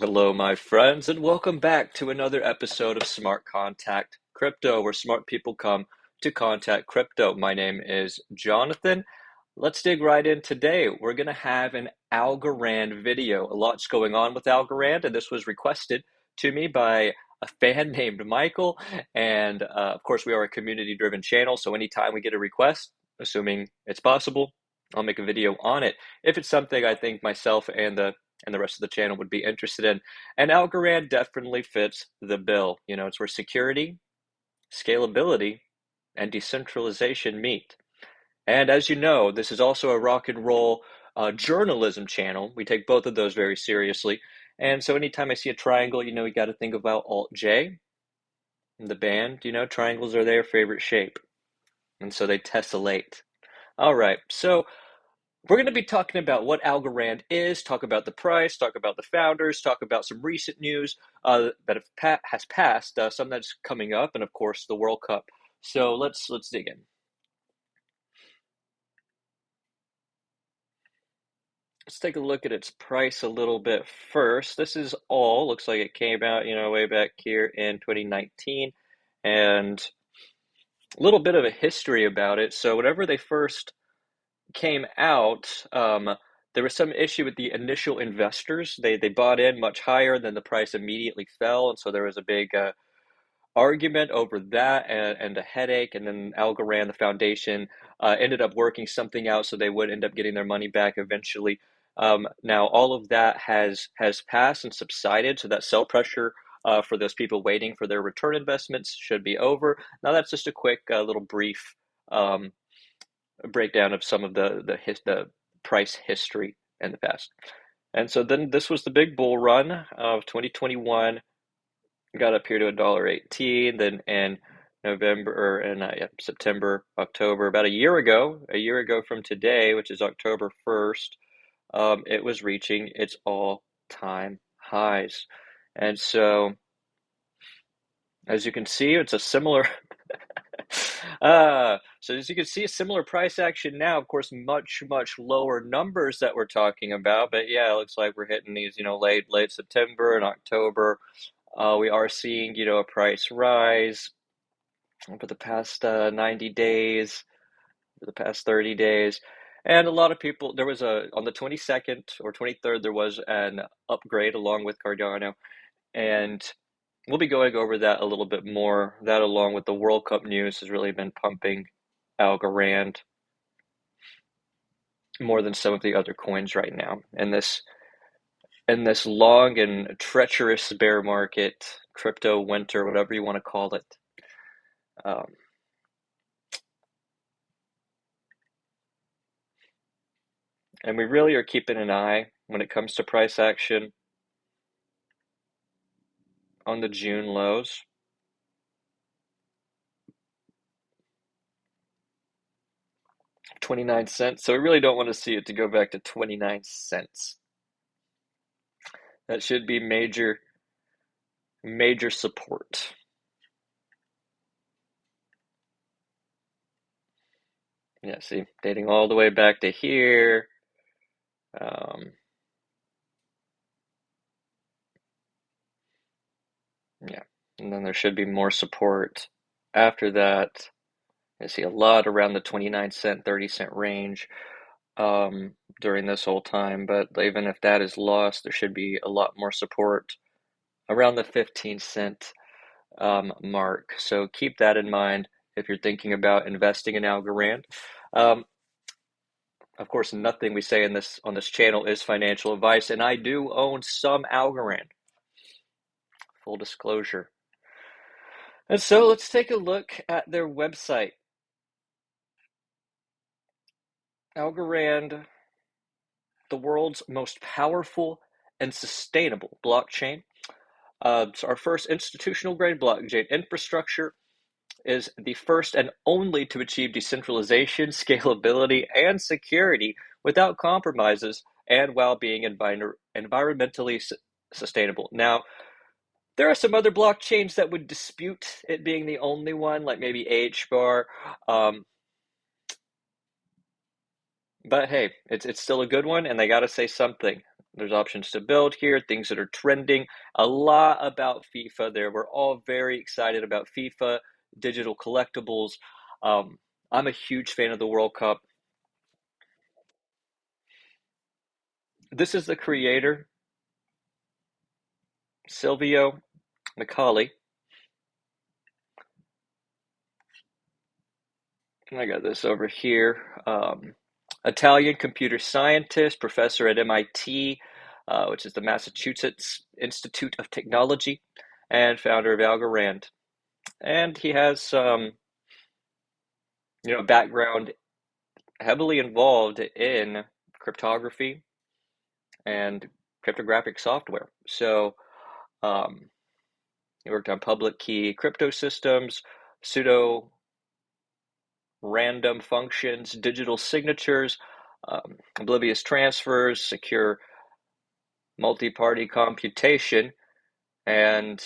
Hello, my friends, and welcome back to another episode of Smart Contact Crypto, where smart people come to contact crypto. My name is Jonathan. Let's dig right in today. We're going to have an Algorand video. A lot's going on with Algorand, and this was requested to me by a fan named Michael. And of course, we are a community-driven channel, so anytime we get a request, assuming it's possible, I'll make a video on it. If it's something I think myself and the rest of the channel would be interested in. And Algorand definitely fits the bill. You know, it's where security, scalability, and decentralization meet. And as you know, this is also a rock and roll journalism channel. We take both of those very seriously. And so anytime I see a triangle, you know, we got to think about Alt J, the band. You know, triangles are their favorite shape. And so they tessellate. All right, so we're going to be talking about what Algorand is, talk about the price, talk about the founders, talk about some recent news that has passed, some that's coming up, and of course the World Cup. So let's dig in. Let's take a look at its price a little bit first. This is all looks like it came out, you know, way back here in 2019, and a little bit of a history about it. So whenever they first came out, there was some issue with the initial investors. They bought in much higher, then the price immediately fell, and so there was a big argument over that and a headache. And then Algorand, the foundation, ended up working something out so they would end up getting their money back eventually. Now all of that has passed and subsided, so that sell pressure for those people waiting for their return investments should be over. Now that's just a quick little brief breakdown of some of the price history in the past. And so then this was the big bull run of 2021. Got up here to $1.18. Then in November or in September, October, about a year ago from today, which is October 1st, it was reaching its all-time highs. And so, as you can see, it's a similar so as you can see, a similar price action now, of course, much, much lower numbers that we're talking about. But yeah, it looks like we're hitting these, you know, late September and October. We are seeing, you know, a price rise over the past 90 days, for the past 30 days. And a lot of people, there was on the 22nd or 23rd, there was an upgrade along with Cardano. And we'll be going over that a little bit more. That, along with the World Cup news, has really been pumping Algorand more than some of the other coins right now. And this long and treacherous bear market, crypto winter, whatever you want to call it. And we really are keeping an eye when it comes to price action on the June lows. 29 cents. So we really don't want to see it to go back to 29 cents. That should be major support. Yeah, see, dating all the way back to here. Yeah, and then there should be more support after that. I see a lot around the 29 cent, 30 cent range during this whole time, but even if that is lost, there should be a lot more support around the 15 cent mark. So keep that in mind if you're thinking about investing in Algorand. Of course, nothing we say on this channel is financial advice, and I do own some Algorand. Full disclosure. And so let's take a look at their website. Algorand, the world's most powerful and sustainable blockchain. So our first institutional grade blockchain infrastructure is the first and only to achieve decentralization, scalability, and security without compromises and while being environmentally sustainable. Now, there are some other blockchains that would dispute it being the only one, like maybe HBAR. But hey, it's still a good one, and they got to say something. There's options to build here, things that are trending. A lot about FIFA there. We're all very excited about FIFA, digital collectibles. Um, I'm a huge fan of the World Cup. This is the creator, Silvio Micali. I got this over here. Italian computer scientist, professor at MIT, which is the Massachusetts Institute of Technology, and founder of Algorand. And he has background heavily involved in cryptography and cryptographic software. So um, he worked on public key crypto systems, pseudo random functions, digital signatures, oblivious transfers, secure multi-party computation, and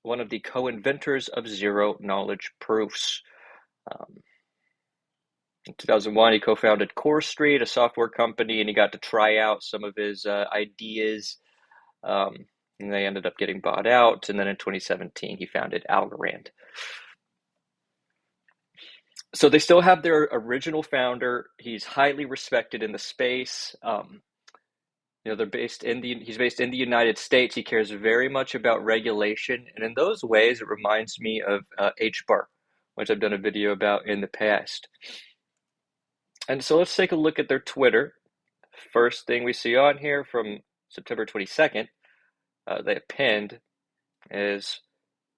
one of the co-inventors of zero-knowledge proofs. Um, in 2001, he co-founded Core Street, a software company, and he got to try out some of his ideas, um, and they ended up getting bought out. And then in 2017, he founded Algorand. So they still have their original founder. He's highly respected in the space. He's based in the United States. He cares very much about regulation, and in those ways, it reminds me of HBAR, which I've done a video about in the past. And so let's take a look at their Twitter. First thing we see on here from September 22nd, they have pinned, is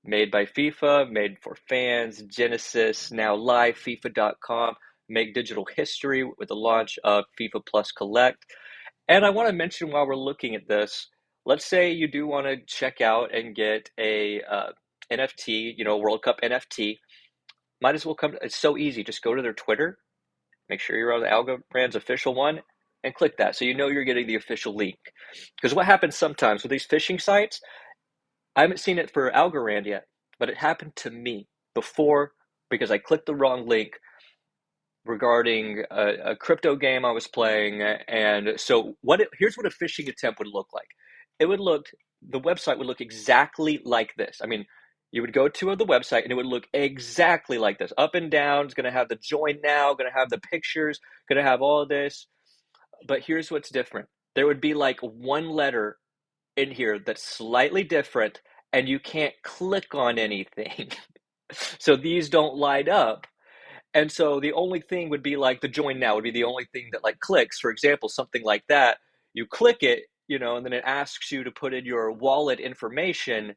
made by FIFA, made for fans, Genesis, now live, FIFA.com, make digital history with the launch of FIFA Plus Collect. And I want to mention while we're looking at this, let's say you do want to check out and get a NFT, World Cup NFT. Might as well come. It's so easy. Just go to their Twitter, make sure you're on the Algo brand's official one, and click that so you know you're getting the official link. Because what happens sometimes with these phishing sites, I haven't seen it for Algorand yet, but it happened to me before because I clicked the wrong link regarding a crypto game I was playing. And so here's what a phishing attempt would look like. The website would look exactly like this. I mean, you would go to the website and it would look exactly like this. Up and down, it's going to have the join now, going to have the pictures, going to have all of this. But here's what's different. There would be like one letter in here that's slightly different and you can't click on anything. So these don't light up. And so the only thing would be like the join now would be the only thing that like clicks. For example, something like that, you click it, and then it asks you to put in your wallet information,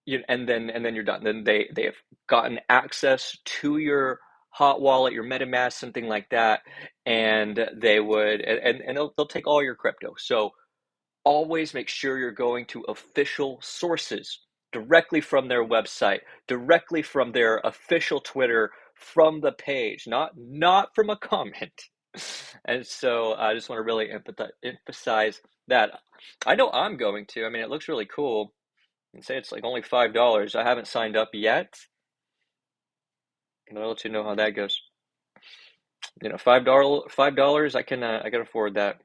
and then you're done. Then they have gotten access to your hot wallet, your MetaMask, something like that, and they would and they'll take all your crypto. So always make sure you're going to official sources directly from their website, directly from their official Twitter, from the page, not from a comment. And so I just want to really emphasize that. I know I'm going to. I mean, it looks really cool. And say it's like only $5. I haven't signed up yet. And I'll let you know how that goes. $5, I can afford that.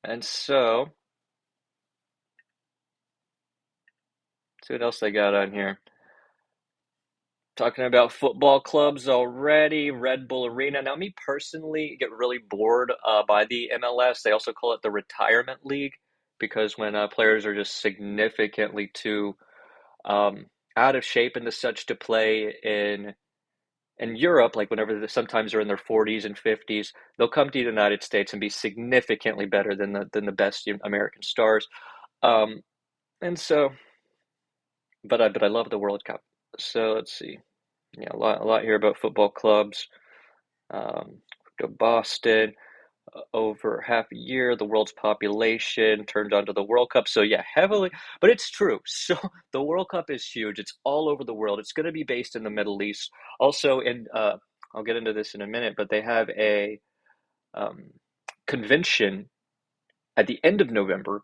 And so, see what else they got on here. Talking about football clubs already, Red Bull Arena. Now, me personally get really bored by the MLS. They also call it the Retirement League because when players are just significantly too out of shape and such to play in Europe, like sometimes they're in their 40s and 50s, they'll come to the United States and be significantly better than the best American stars. And so, but I love the World Cup. So let's see. Yeah, a lot here about football clubs. Go Boston. Over half a year, the world's population turned onto the World Cup. So yeah, heavily, but it's true. So the World Cup is huge. It's all over the world. It's going to be based in the Middle East. Also, I'll get into this in a minute, but they have a convention at the end of November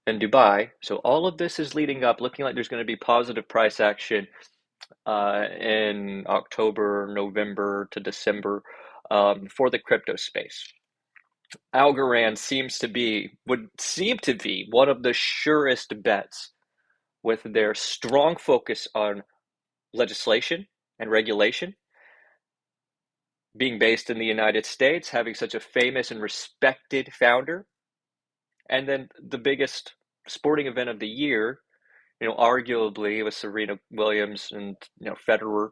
in Dubai. So all of this is leading up, looking like there's going to be positive price action in October, November to December. for the crypto space. Algorand would seem to be one of the surest bets with their strong focus on legislation and regulation, being based in the United States, having such a famous and respected founder, and then the biggest sporting event of the year, arguably with Serena Williams and Federer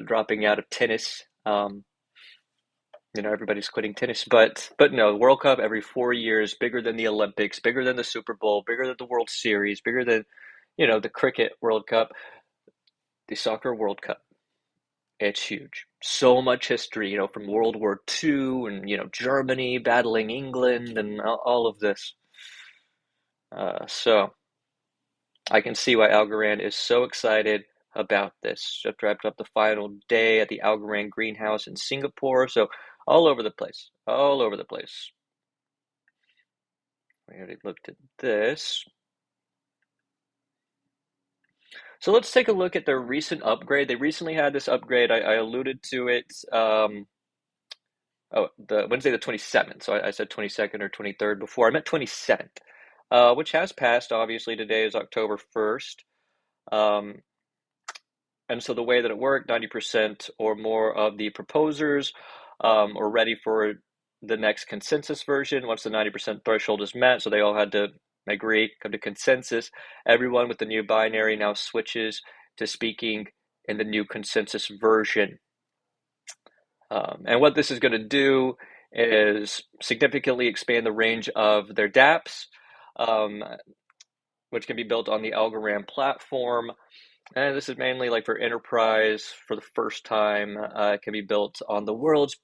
dropping out of tennis. Everybody's quitting tennis, but no, World Cup every 4 years, bigger than the Olympics, bigger than the Super Bowl, bigger than the World Series, bigger than the cricket World Cup, the soccer World Cup. It's huge. So much history, from World War II and Germany battling England and all of this. So I can see why Algorand is so excited about this. Just wrapped up the final day at the Algorand greenhouse in Singapore. So all over the place, all over the place. We already looked at this. So let's take a look at their recent upgrade. They recently had this upgrade. I alluded to it. The Wednesday the 27th. So I said 22nd or 23rd before. I meant 27th, which has passed. Obviously, today is October 1st. And so the way that it worked, 90% or more of the proposers are ready for the next consensus version once the 90% threshold is met. So they all had to agree, come to consensus. Everyone with the new binary now switches to speaking in the new consensus version. And what this is going to do is significantly expand the range of their dApps, which can be built on the Algorand platform. And this is mainly like for enterprise for the first time. It can be built on the world's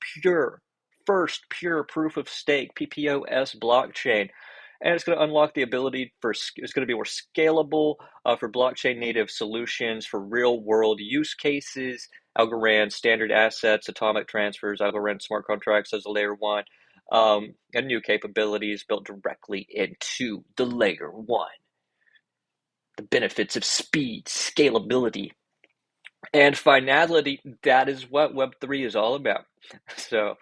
first pure proof of stake, PPOS blockchain. And it's going to unlock the ability it's going to be more scalable for blockchain native solutions for real world use cases. Algorand standard assets, atomic transfers, Algorand smart contracts as a layer one, and new capabilities built directly into the layer one. The benefits of speed, scalability, and finality. That is what Web3 is all about. So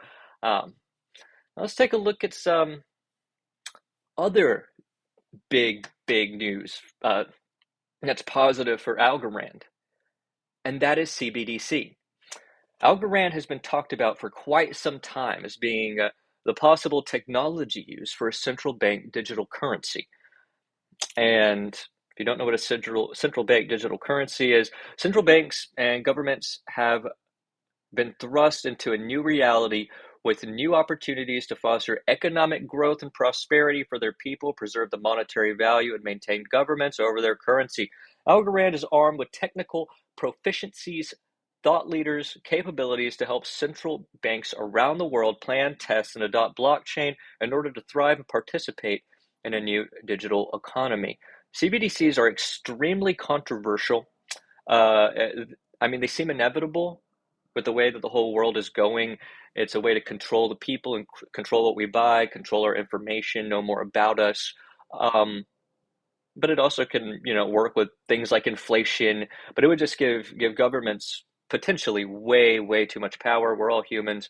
let's take a look at some other big news that's positive for Algorand, and that is CBDC. Algorand has been talked about for quite some time as being the possible technology used for a central bank digital currency. And if you don't know what a central bank digital currency is, central banks and governments have been thrust into a new reality with new opportunities to foster economic growth and prosperity for their people, preserve the monetary value, and maintain governmance over their currency. Algorand is armed with technical proficiencies, thought leaders, capabilities to help central banks around the world plan, test, and adopt blockchain in order to thrive and participate in a new digital economy. CBDCs are extremely controversial. They seem inevitable with the way that the whole world is going. It's a way to control the people and control what we buy, control our information, know more about us. But it also can, work with things like inflation. But it would just give governments potentially way too much power. We're all humans.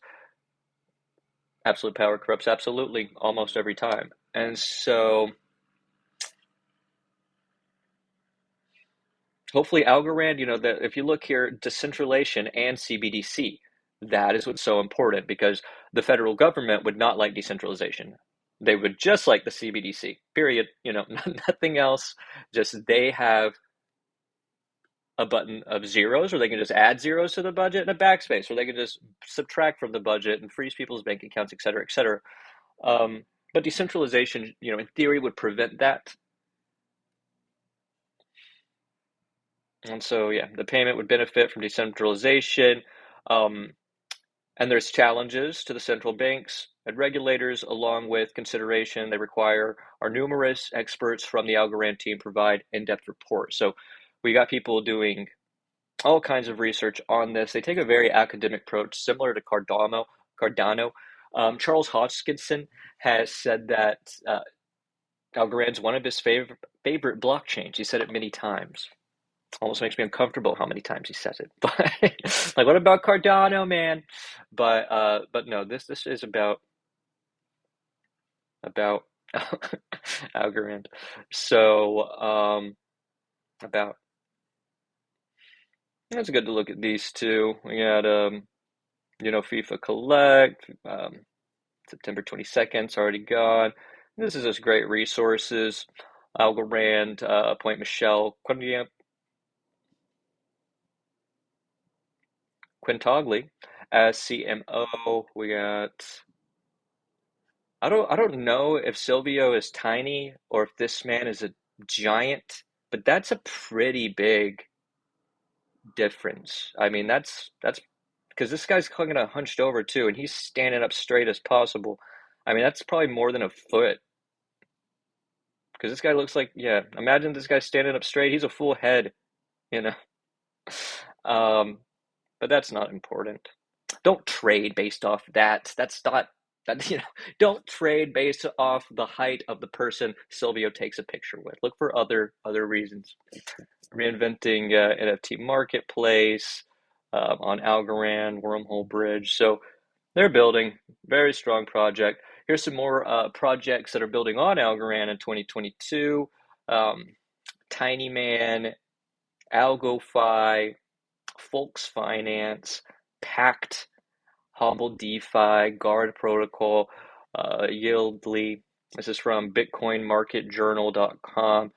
Absolute power corrupts absolutely almost every time. And so hopefully Algorand, that if you look here, decentralization and CBDC, that is what's so important, because the federal government would not like decentralization. They would just like the CBDC, period. Nothing else. Just they have a button of zeros, or they can just add zeros to the budget, and a backspace, or they can just subtract from the budget and freeze people's bank accounts, et cetera, et cetera. But decentralization, in theory, would prevent that. And so, yeah, the payment would benefit from decentralization. And there's challenges to the central banks and regulators, along with consideration they require. Our numerous experts from the Algorand team provide in-depth reports. So we got people doing all kinds of research on this. They take a very academic approach, similar to Cardano. Charles Hodgkinson has said that Algorand's one of his favorite blockchains. He said it many times. Almost makes me uncomfortable how many times he says it. But like, what about Cardano, man? But no, this is about Algorand. So about it's good to look at these two. We got FIFA Collect, September 22nd. It's already gone. This is just great resources. Algorand, Point Michelle Quintagli as CMO. We got I don't know if Silvio is tiny or if this man is a giant, but that's a pretty big difference. I mean, that's because this guy's kind of hunched over too, and he's standing up straight as possible. I mean, that's probably more than a foot. Because this guy looks like, yeah, imagine this guy standing up straight. He's a full head, you know. Um, but that's not important. Don't trade based off that. That's not that, don't trade based off the height of the person Silvio takes a picture with. Look for other reasons. Reinventing NFT marketplace on Algorand, Wormhole Bridge. So they're building very strong project. Here's some more projects that are building on Algorand in 2022. Um, Tiny Man, AlgoFi, Folks Finance, Pact, Humble DeFi, Guard Protocol, Yieldly. This is from BitcoinMarketJournal.com.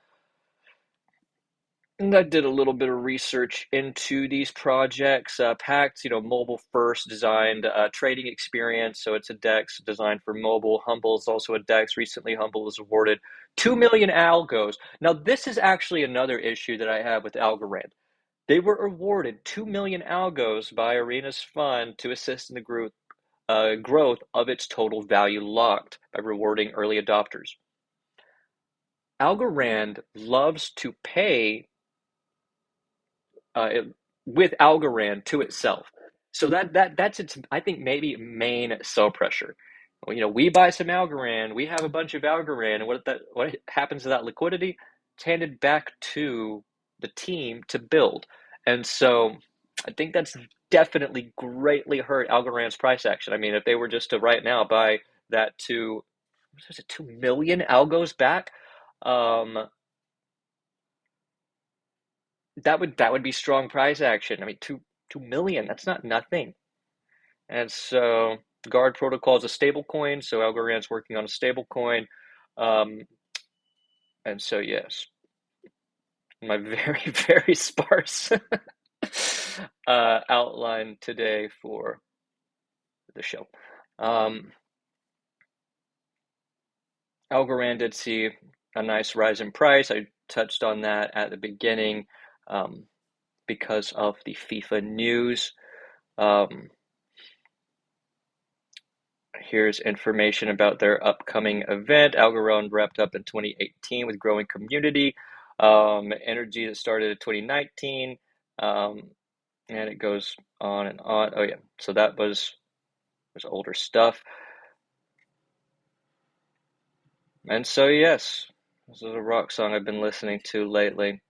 And I did a little bit of research into these projects. Pact, mobile first designed trading experience. So it's a DEX designed for mobile. Humble is also a DEX. Recently, Humble was awarded 2 million algos. Now, this is actually another issue that I have with Algorand. They were awarded 2 million algos by Arena's fund to assist in the growth of its total value locked by rewarding early adopters. Algorand loves to pay with Algorand to itself. So that's its, I think, maybe main sell pressure. Well, we buy some Algorand, we have a bunch of Algorand, and what happens to that liquidity? It's handed back to the team to build. And so I think that's definitely greatly hurt Algorand's price action. I mean, if they were just to right now buy that to, what was it, 2 million algos back, um, that would be strong price action. I mean, 2 million, that's not nothing. And so Guard Protocol is a stable coin, so Algorand's working on a stable coin. Um, and so yes, my very, very sparse outline today for the show. Algorand did see a nice rise in price. I touched on that at the beginning because of the FIFA news. Here's information about their upcoming event. Algorand wrapped up in 2018 with growing community. Energy that started in 2019. And it goes on and on. Oh yeah, so that was older stuff. And so yes, this is a rock song I've been listening to lately.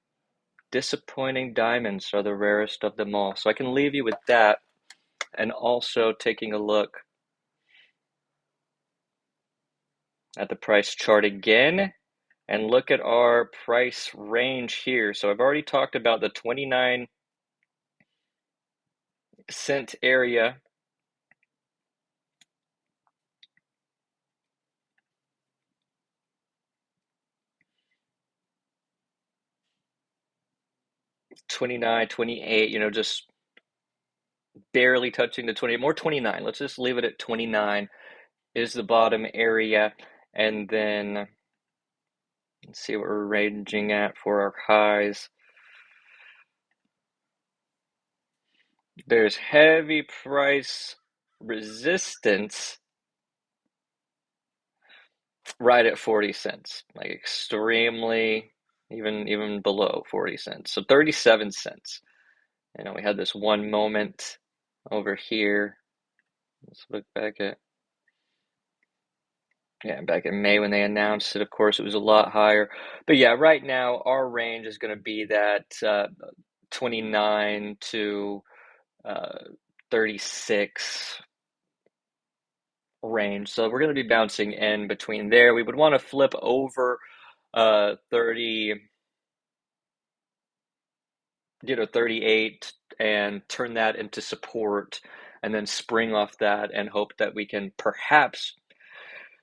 Disappointing diamonds are the rarest of them all. So I can leave you with that, and also taking a look at the price chart again and look at our price range here. So I've already talked about the 29-cent area. $29, $28, just barely touching the 20, more 29. Let's just leave it at 29 is the bottom area. And then let's see what we're ranging at for our highs. There's heavy price resistance right at 40 cents, like extremely, even below 40 cents. So 37 cents. We had this one moment over here. Let's look back at Yeah, back in May when they announced it, of course, it was a lot higher. But yeah, right now our range is going to be that 29 to uh, 36 range. So we're going to be bouncing in between there. We would want to flip over 30, 38 and turn that into support and then spring off that and hope that we can perhaps,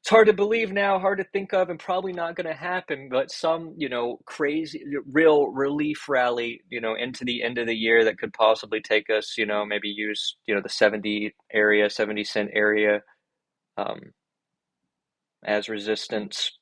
it's hard to believe now, hard to think of, and probably not going to happen, but some, crazy, real relief rally, into the end of the year that could possibly take us, maybe use, the 70 cent area um, as resistance.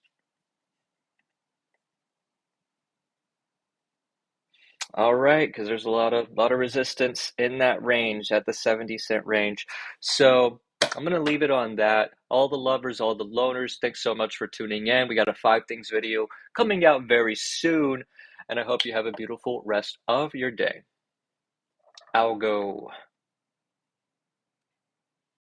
All right, because there's a lot of resistance in that range at the 70 cent range. So I'm gonna leave it on that. All the lovers, all the loners, thanks so much for tuning in. We got a 5 things video coming out very soon, and I hope you have a beautiful rest of your day. Algo.